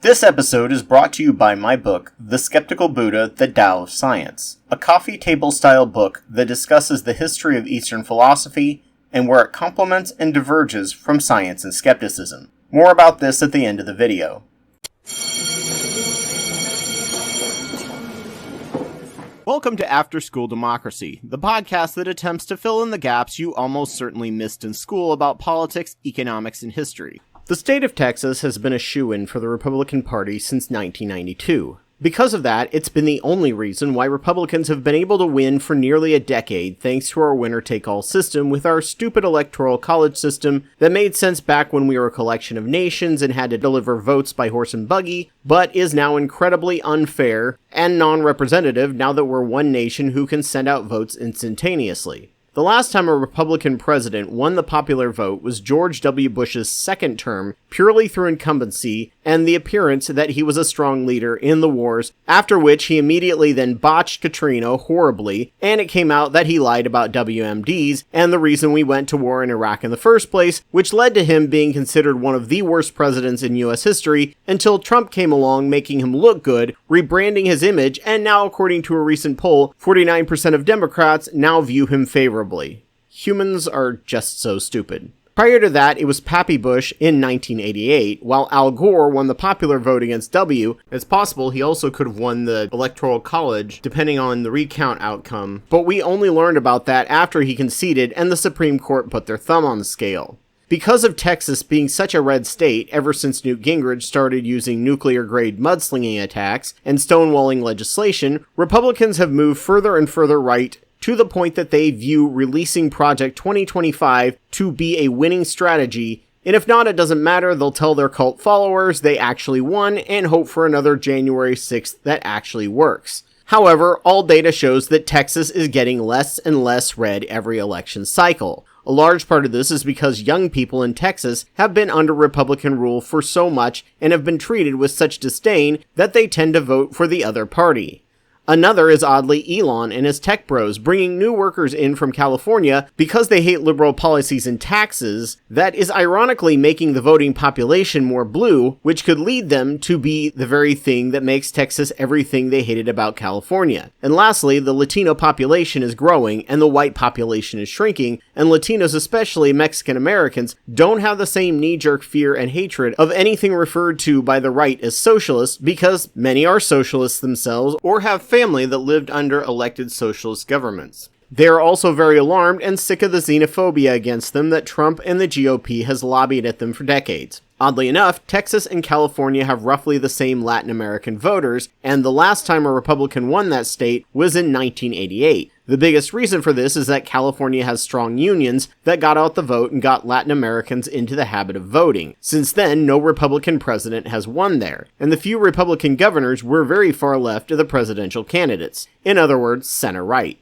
This episode is brought to you by my book, The Skeptical Buddha, The Tao of Science, a coffee table-style book that discusses the history of Eastern philosophy and where it complements and diverges from science and skepticism. More about this at the end of the video. Welcome to After School Democracy, the podcast that attempts to fill in the gaps you almost certainly missed in school about politics, economics, and history. The state of Texas has been a shoo-in for the Republican Party since 1992. Because of that, it's been the only reason why Republicans have been able to win for nearly a decade thanks to our winner-take-all system with our stupid electoral college system that made sense back when we were a collection of nations and had to deliver votes by horse and buggy, but is now incredibly unfair and non-representative now that we're one nation who can send out votes instantaneously. The last time a Republican president won the popular vote was George W. Bush's second term, purely through incumbency and the appearance that he was a strong leader in the wars, after which he immediately then botched Katrina horribly, and it came out that he lied about WMDs and the reason we went to war in Iraq in the first place, which led to him being considered one of the worst presidents in US history until Trump came along making him look good, rebranding his image, and now according to a recent poll, 49% of Democrats now view him favorably. Humans are just so stupid. Prior to that, it was Pappy Bush in 1988, while Al Gore won the popular vote against W. It's possible he also could have won the Electoral College, depending on the recount outcome, but we only learned about that after he conceded and the Supreme Court put their thumb on the scale. Because of Texas being such a red state ever since Newt Gingrich started using nuclear-grade mudslinging attacks and stonewalling legislation, Republicans have moved further and further right to the point that they view releasing Project 2025 to be a winning strategy, and if not, it doesn't matter, they'll tell their cult followers they actually won and hope for another January 6th that actually works. However, all data shows that Texas is getting less and less red every election cycle. A large part of this is because young people in Texas have been under Republican rule for so much and have been treated with such disdain that they tend to vote for the other party. Another is oddly Elon and his tech bros bringing new workers in from California because they hate liberal policies and taxes that is ironically making the voting population more blue, which could lead them to be the very thing that makes Texas everything they hated about California. And lastly, the Latino population is growing and the white population is shrinking, and Latinos, especially Mexican Americans, don't have the same knee-jerk fear and hatred of anything referred to by the right as socialist because many are socialists themselves or have family that lived under elected socialist governments. They are also very alarmed and sick of the xenophobia against them that Trump and the GOP has lobbied at them for decades. Oddly enough, Texas and California have roughly the same Latin American voters, and the last time a Republican won that state was in 1988. The biggest reason for this is that California has strong unions that got out the vote and got Latin Americans into the habit of voting. Since then, no Republican president has won there, and the few Republican governors were very far left of the presidential candidates. In other words, center-right.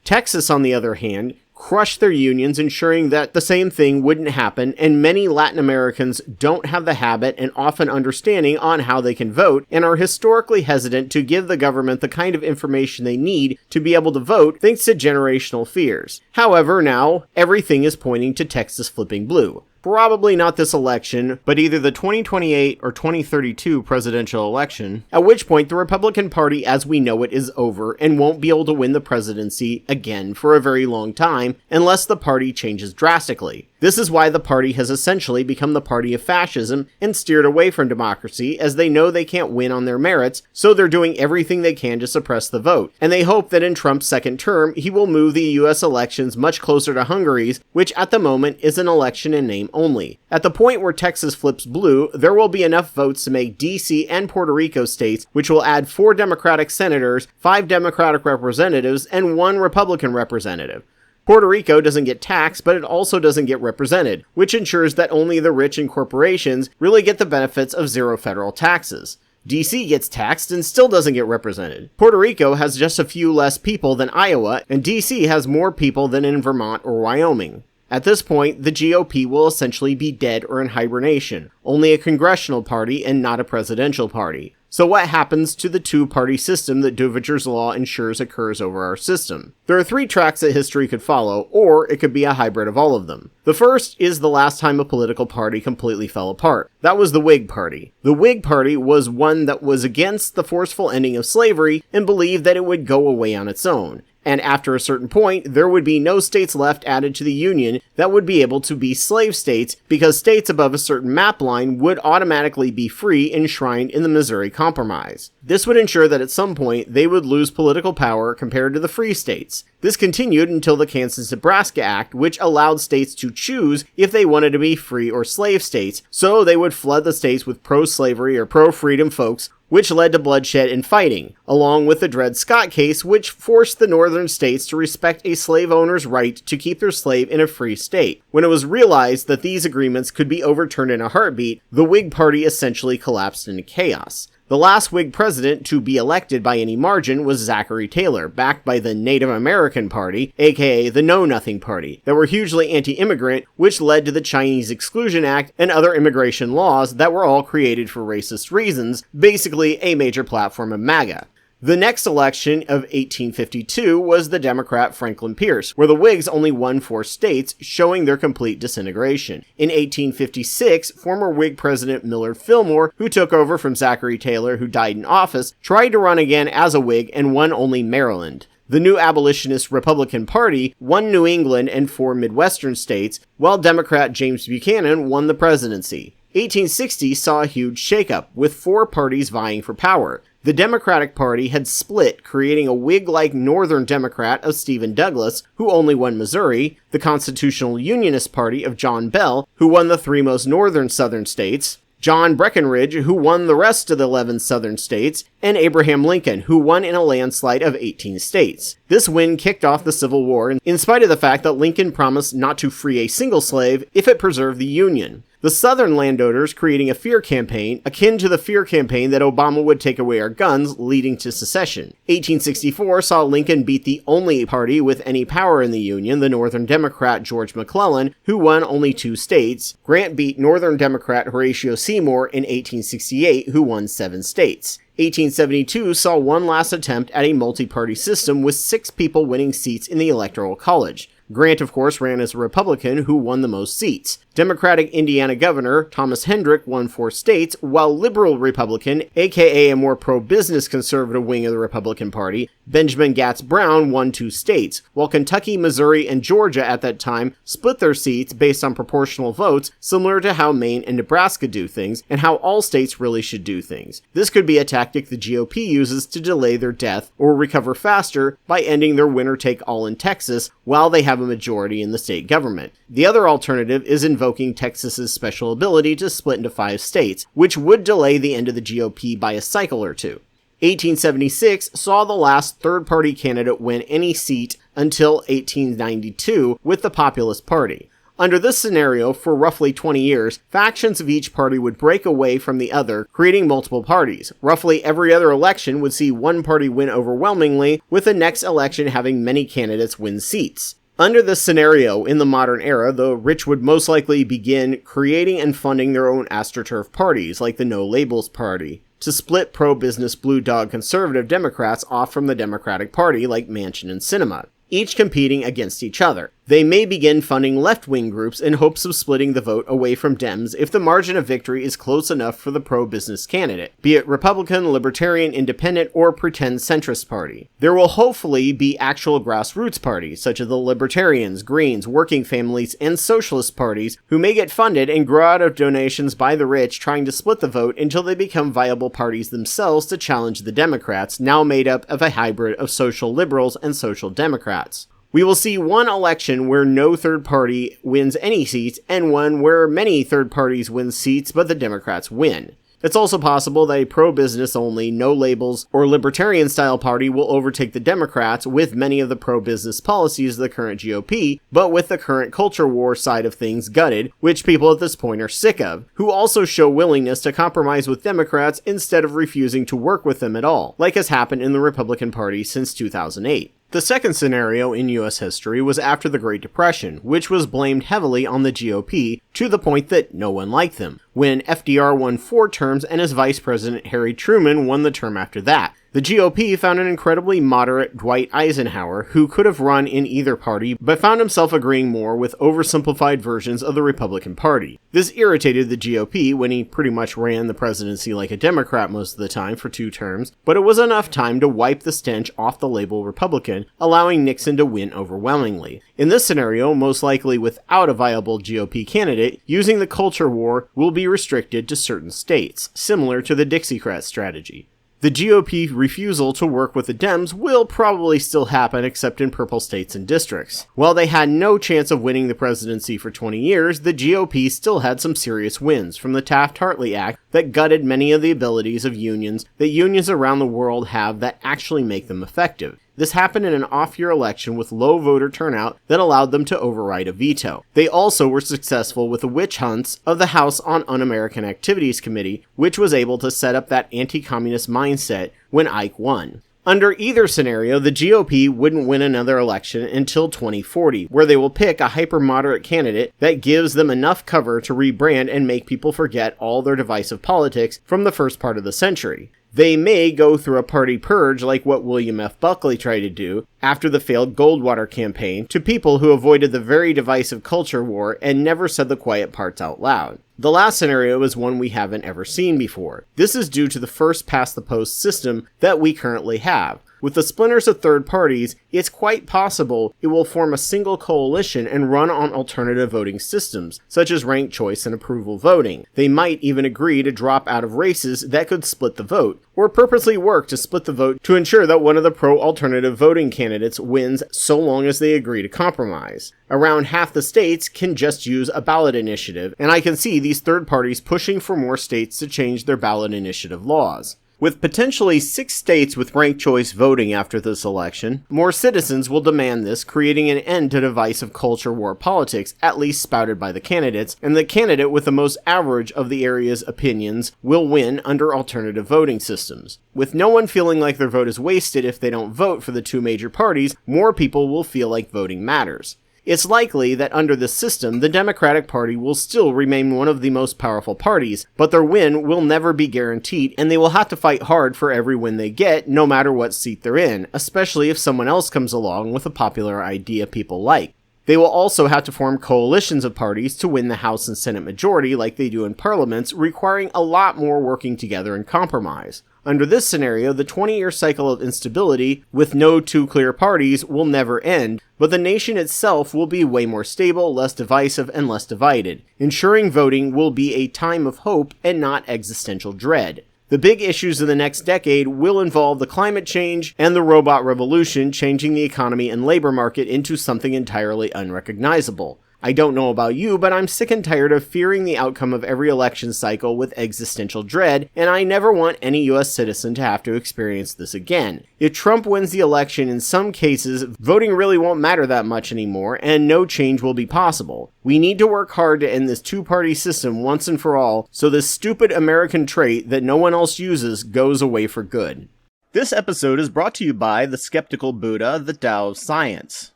Texas, on the other hand, crushed their unions, ensuring that the same thing wouldn't happen, and many Latin Americans don't have the habit and often understanding on how they can vote, and are historically hesitant to give the government the kind of information they need to be able to vote thanks to generational fears. However, now, everything is pointing to Texas flipping blue. Probably not this election, but either the 2028 or 2032 presidential election, at which point the Republican Party as we know it is over and won't be able to win the presidency again for a very long time unless the party changes drastically. This is why the party has essentially become the party of fascism and steered away from democracy, as they know they can't win on their merits, so they're doing everything they can to suppress the vote. And they hope that in Trump's second term, he will move the US elections much closer to Hungary's, which at the moment is an election in name only. At the point where Texas flips blue, there will be enough votes to make DC and Puerto Rico states, which will add 4 Democratic senators, 5 Democratic representatives, and 1 Republican representative. Puerto Rico doesn't get taxed, but it also doesn't get represented, which ensures that only the rich and corporations really get the benefits of zero federal taxes. DC gets taxed and still doesn't get represented. Puerto Rico has just a few less people than Iowa, and DC has more people than in Vermont or Wyoming. At this point, the GOP will essentially be dead or in hibernation, only a congressional party and not a presidential party. So what happens to the two-party system that Duviger's law ensures occurs over our system? There are three tracks that history could follow, or it could be a hybrid of all of them. The first is the last time a political party completely fell apart. That was the Whig Party. The Whig Party was one that was against the forceful ending of slavery and believed that it would go away on its own. And after a certain point, there would be no states left added to the Union that would be able to be slave states, because states above a certain map line would automatically be free, enshrined in the Missouri Compromise. This would ensure that at some point they would lose political power compared to the free states. This continued until the Kansas-Nebraska Act, which allowed states to choose if they wanted to be free or slave states, so they would flood the states with pro-slavery or pro-freedom folks, which led to bloodshed and fighting, along with the Dred Scott case, which forced the northern states to respect a slave owner's right to keep their slave in a free state. When it was realized that these agreements could be overturned in a heartbeat, the Whig Party essentially collapsed into chaos. The last Whig president to be elected by any margin was Zachary Taylor, backed by the Native American Party, aka the Know Nothing Party, that were hugely anti-immigrant, which led to the Chinese Exclusion Act and other immigration laws that were all created for racist reasons, basically a major platform of MAGA. The next election of 1852 was the Democrat Franklin Pierce, where the Whigs only won 4 states, showing their complete disintegration. In 1856, former Whig President Millard Fillmore, who took over from Zachary Taylor, who died in office, tried to run again as a Whig and won only Maryland. The new abolitionist Republican Party won New England and 4 Midwestern states, while Democrat James Buchanan won the presidency. 1860 saw a huge shakeup, with 4 parties vying for power. The Democratic Party had split, creating a Whig-like Northern Democrat of Stephen Douglas, who only won Missouri, the Constitutional Unionist Party of John Bell, who won the 3 most northern southern states, John Breckinridge, who won the rest of the 11 southern states, and Abraham Lincoln, who won in a landslide of 18 states. This win kicked off the Civil War, in spite of the fact that Lincoln promised not to free a single slave if it preserved the Union. The Southern landowners creating a fear campaign, akin to the fear campaign that Obama would take away our guns, leading to secession. 1864 saw Lincoln beat the only party with any power in the Union, the Northern Democrat George McClellan, who won only 2 states. Grant beat Northern Democrat Horatio Seymour in 1868, who won 7 states. 1872 saw one last attempt at a multi-party system with 6 people winning seats in the Electoral College. Grant, of course, ran as a Republican who won the most seats. Democratic Indiana Governor Thomas Hendrick won 4 states, while Liberal Republican, aka a more pro-business conservative wing of the Republican Party, Benjamin Gatz Brown won 2 states, while Kentucky, Missouri, and Georgia at that time split their seats based on proportional votes, similar to how Maine and Nebraska do things, and how all states really should do things. This could be a tactic the GOP uses to delay their death or recover faster by ending their winner-take-all in Texas while they have a majority in the state government. The other alternative is invoking Texas's special ability to split into 5 states, which would delay the end of the GOP by a cycle or 2. 1876 saw the last third-party candidate win any seat until 1892 with the Populist Party. Under this scenario, for roughly 20 years, factions of each party would break away from the other, creating multiple parties. Roughly every other election would see one party win overwhelmingly, with the next election having many candidates win seats. Under this scenario, in the modern era, the rich would most likely begin creating and funding their own AstroTurf parties, like the No Labels Party, to split pro-business blue dog conservative Democrats off from the Democratic Party, like Manchin and Sinema, each competing against each other. They may begin funding left-wing groups in hopes of splitting the vote away from Dems if the margin of victory is close enough for the pro-business candidate, be it Republican, Libertarian, Independent, or pretend centrist party. There will hopefully be actual grassroots parties, such as the Libertarians, Greens, Working Families, and Socialist parties, who may get funded and grow out of donations by the rich trying to split the vote until they become viable parties themselves to challenge the Democrats, now made up of a hybrid of social liberals and social democrats. We will see one election where no third party wins any seats, and one where many third parties win seats but the Democrats win. It's also possible that a pro-business only, no labels, or libertarian-style party will overtake the Democrats with many of the pro-business policies of the current GOP, but with the current culture war side of things gutted, which people at this point are sick of, who also show willingness to compromise with Democrats instead of refusing to work with them at all, like has happened in the Republican Party since 2008. The second scenario in U.S. history was after the Great Depression, which was blamed heavily on the GOP to the point that no one liked them. when FDR won 4 terms and his vice president Harry Truman won the term after that. The GOP found an incredibly moderate Dwight Eisenhower, who could have run in either party, but found himself agreeing more with oversimplified versions of the Republican Party. This irritated the GOP when he pretty much ran the presidency like a Democrat most of the time for 2 terms, but it was enough time to wipe the stench off the label Republican, allowing Nixon to win overwhelmingly. In this scenario, most likely without a viable GOP candidate, using the culture war will be restricted to certain states, similar to the Dixiecrat strategy. The GOP refusal to work with the Dems will probably still happen except in purple states and districts. While they had no chance of winning the presidency for 20 years, the GOP still had some serious wins, from the Taft-Hartley Act that gutted many of the abilities of unions that unions around the world have that actually make them effective. This happened in an off-year election with low voter turnout that allowed them to override a veto. They also were successful with the witch hunts of the House on Un-American Activities Committee, which was able to set up that anti-communist mindset when Ike won. Under either scenario, the GOP wouldn't win another election until 2040, where they will pick a hyper-moderate candidate that gives them enough cover to rebrand and make people forget all their divisive politics from the first part of the century. They may go through a party purge like what William F. Buckley tried to do after the failed Goldwater campaign to people who avoided the very divisive culture war and never said the quiet parts out loud. The last scenario is one we haven't ever seen before. This is due to the first-past-the-post system that we currently have. With the splinters of third parties, it's quite possible it will form a single coalition and run on alternative voting systems, such as ranked choice and approval voting. They might even agree to drop out of races that could split the vote, or purposely work to split the vote to ensure that one of the pro-alternative voting candidates wins so long as they agree to compromise. Around half the states can just use a ballot initiative, and I can see these third parties pushing for more states to change their ballot initiative laws. With potentially 6 states with ranked choice voting after this election, more citizens will demand this, creating an end to divisive culture war politics, at least spouted by the candidates, and the candidate with the most average of the area's opinions will win under alternative voting systems. With no one feeling like their vote is wasted if they don't vote for the 2 major parties, more people will feel like voting matters. It's likely that under this system, the Democratic Party will still remain one of the most powerful parties, but their win will never be guaranteed, and they will have to fight hard for every win they get, no matter what seat they're in, especially if someone else comes along with a popular idea people like. They will also have to form coalitions of parties to win the House and Senate majority like they do in parliaments, requiring a lot more working together and compromise. Under this scenario, the 20-year cycle of instability, with no 2 clear parties, will never end, but the nation itself will be way more stable, less divisive, and less divided. Ensuring voting will be a time of hope and not existential dread. The big issues of the next decade will involve the climate change and the robot revolution, changing the economy and labor market into something entirely unrecognizable. I don't know about you, but I'm sick and tired of fearing the outcome of every election cycle with existential dread, and I never want any US citizen to have to experience this again. If Trump wins the election, in some cases, voting really won't matter that much anymore, and no change will be possible. We need to work hard to end this 2-party system once and for all, so this stupid American trait that no one else uses goes away for good. This episode is brought to you by The Skeptical Buddha, The Tao of Science.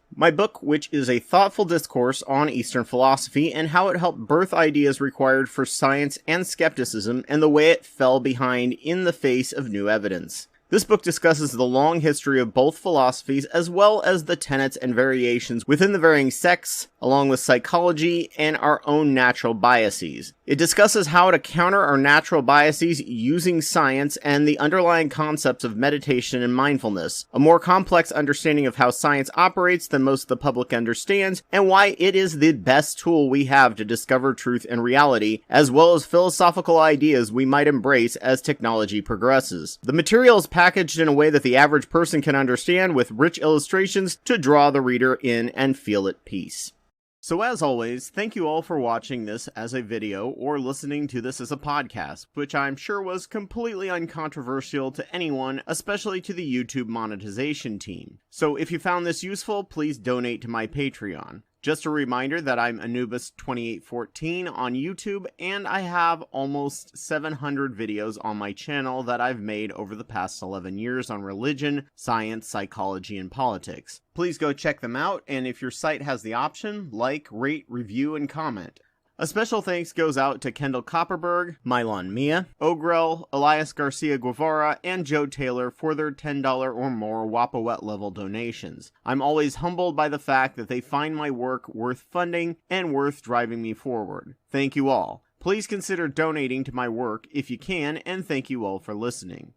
My book, which is a thoughtful discourse on Eastern philosophy and how it helped birth ideas required for science and skepticism and the way it fell behind in the face of new evidence. This book discusses the long history of both philosophies as well as the tenets and variations within the varying sects, along with psychology and our own natural biases. It discusses how to counter our natural biases using science and the underlying concepts of meditation and mindfulness, a more complex understanding of how science operates than most of the public understands, and why it is the best tool we have to discover truth and reality, as well as philosophical ideas we might embrace as technology progresses. The material is packaged in a way that the average person can understand, with rich illustrations to draw the reader in and feel at peace. So as always, thank you all for watching this as a video or listening to this as a podcast, which I'm sure was completely uncontroversial to anyone, especially to the YouTube monetization team. So if you found this useful, please donate to my Patreon. Just a reminder that I'm Anubis2814 on YouTube, and I have almost 700 videos on my channel that I've made over the past 11 years on religion, science, psychology, and politics. Please go check them out, and if your site has the option, like, rate, review, and comment. A special thanks goes out to Kendall Copperberg, Mylon Mia, Ogrel, Elias Garcia Guevara, and Joe Taylor for their $10 or more Wapawet level donations. I'm always humbled by the fact that they find my work worth funding and worth driving me forward. Thank you all. Please consider donating to my work if you can, and thank you all for listening.